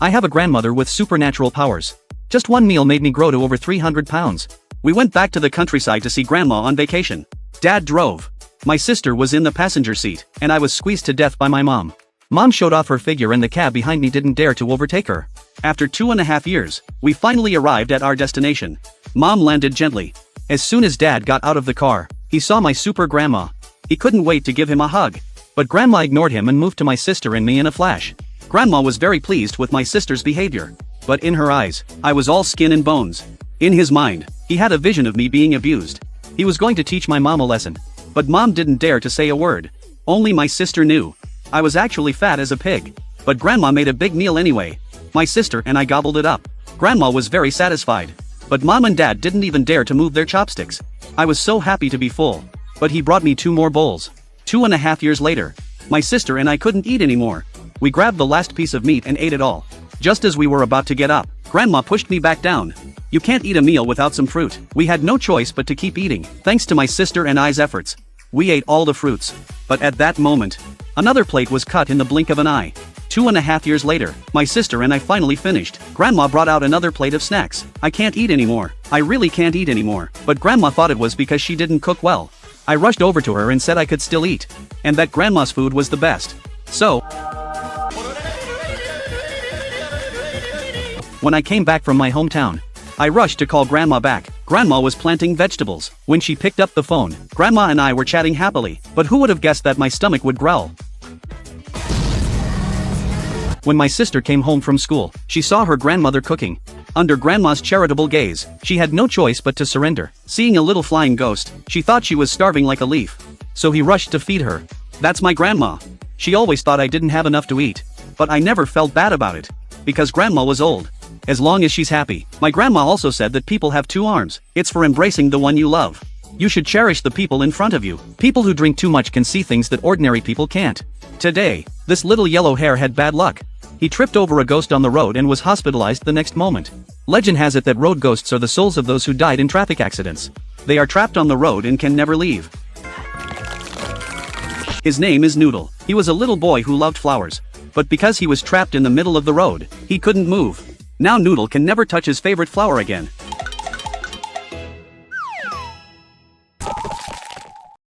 I have a grandmother with supernatural powers. Just one meal made me grow to over 300 pounds. We went back to the countryside to see grandma on vacation. Dad drove. My sister was in the passenger seat, and I was squeezed to death by my mom. Mom showed off her figure and the cab behind me didn't dare to overtake her. After 2.5 years, we finally arrived at our destination. Mom landed gently. As soon as Dad got out of the car, he saw my super grandma. He couldn't wait to give him a hug. But Grandma ignored him and moved to my sister and me in a flash. Grandma was very pleased with my sister's behavior. But in her eyes, I was all skin and bones. In his mind, he had a vision of me being abused. He was going to teach my mom a lesson. But Mom didn't dare to say a word. Only my sister knew. I was actually fat as a pig. But Grandma made a big meal anyway. My sister and I gobbled it up. Grandma was very satisfied. But Mom and Dad didn't even dare to move their chopsticks. I was so happy to be full. But he brought me 2 more bowls. 2.5 years later, my sister and I couldn't eat anymore. We grabbed the last piece of meat and ate it all. Just as we were about to get up, Grandma pushed me back down. You can't eat a meal without some fruit. We had no choice but to keep eating. Thanks to my sister and I's efforts, we ate all the fruits. But at that moment, another plate was cut in the blink of an eye. 2.5 years later, my sister and I finally finished. Grandma brought out another plate of snacks. I can't eat anymore. I really can't eat anymore. But Grandma thought it was because she didn't cook well. I rushed over to her and said I could still eat. And that Grandma's food was the best. So, when I came back from my hometown, I rushed to call Grandma back. Grandma was planting vegetables. When she picked up the phone, Grandma and I were chatting happily. But who would have guessed that my stomach would growl? When my sister came home from school, she saw her grandmother cooking. Under Grandma's charitable gaze, she had no choice but to surrender. Seeing a little flying ghost, she thought she was starving like a leaf. So he rushed to feed her. That's my grandma. She always thought I didn't have enough to eat. But I never felt bad about it. Because Grandma was old. As long as she's happy. My grandma also said that people have 2 arms. It's for embracing the one you love. You should cherish the people in front of you. People who drink too much can see things that ordinary people can't. Today, this little yellow hair had bad luck. He tripped over a ghost on the road and was hospitalized the next moment. Legend has it that road ghosts are the souls of those who died in traffic accidents. They are trapped on the road and can never leave. His name is Noodle. He was a little boy who loved flowers. But because he was trapped in the middle of the road, he couldn't move. Now Noodle can never touch his favorite flower again.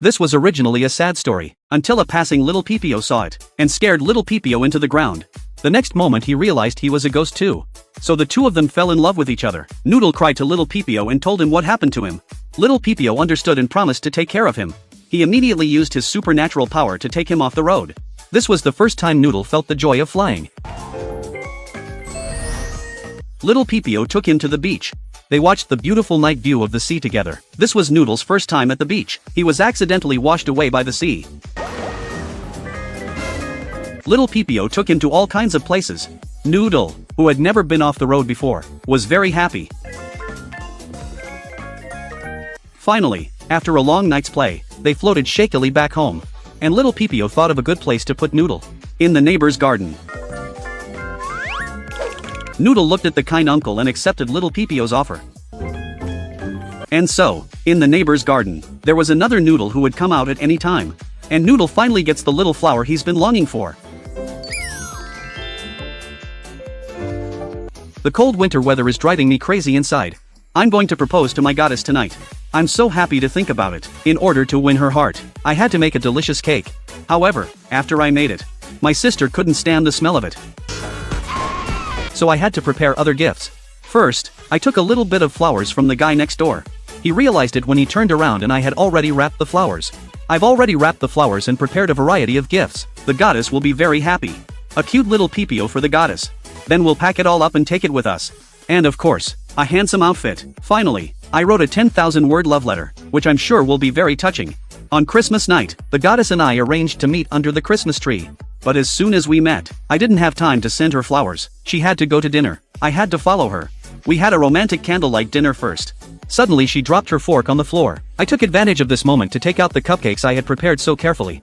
This was originally a sad story, until a passing little Pipio saw it, and scared little Pipio into the ground. The next moment he realized he was a ghost too. So the two of them fell in love with each other. Noodle cried to little Pipio and told him what happened to him. Little Pipio understood and promised to take care of him. He immediately used his supernatural power to take him off the road. This was the first time Noodle felt the joy of flying. Little Pipio took him to the beach. They watched the beautiful night view of the sea together. This was Noodle's first time at the beach. He was accidentally washed away by the sea. Little Pipio took him to all kinds of places. Noodle, who had never been off the road before, was very happy. Finally, after a long night's play, they floated shakily back home. And little Pipio thought of a good place to put Noodle. In the neighbor's garden. Noodle looked at the kind uncle and accepted little Pipio's offer. And so, in the neighbor's garden, there was another Noodle who would come out at any time. And Noodle finally gets the little flower he's been longing for. The cold winter weather is driving me crazy inside. I'm going to propose to my goddess tonight. I'm so happy to think about it. In order to win her heart, I had to make a delicious cake. However, after I made it, my sister couldn't stand the smell of it. So I had to prepare other gifts. First, I took a little bit of flowers from the guy next door. He realized it when he turned around and I had already wrapped the flowers. I've already wrapped the flowers and prepared a variety of gifts. The goddess will be very happy. A cute little Pipio for the goddess. Then we'll pack it all up and take it with us. And of course, a handsome outfit. Finally, I wrote a 10,000-word love letter, which I'm sure will be very touching. On Christmas night, the goddess and I arranged to meet under the Christmas tree. But as soon as we met, I didn't have time to send her flowers. She had to go to dinner. I had to follow her. We had a romantic candlelight dinner first. Suddenly she dropped her fork on the floor. I took advantage of this moment to take out the cupcakes I had prepared so carefully.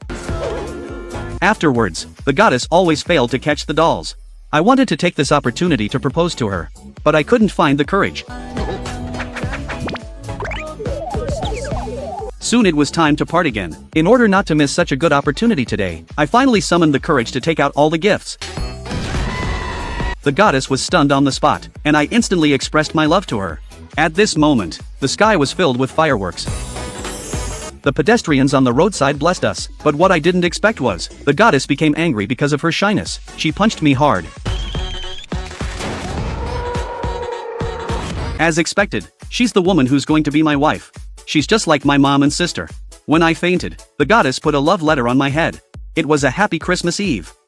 Afterwards, the goddess always failed to catch the dolls. I wanted to take this opportunity to propose to her, but I couldn't find the courage. Soon it was time to part again. In order not to miss such a good opportunity today, I finally summoned the courage to take out all the gifts. The goddess was stunned on the spot, and I instantly expressed my love to her. At this moment, the sky was filled with fireworks. The pedestrians on the roadside blessed us, but what I didn't expect was, the goddess became angry because of her shyness. She punched me hard. As expected, she's the woman who's going to be my wife. She's just like my mom and sister. When I fainted, the goddess put a love letter on my head. It was a happy Christmas Eve.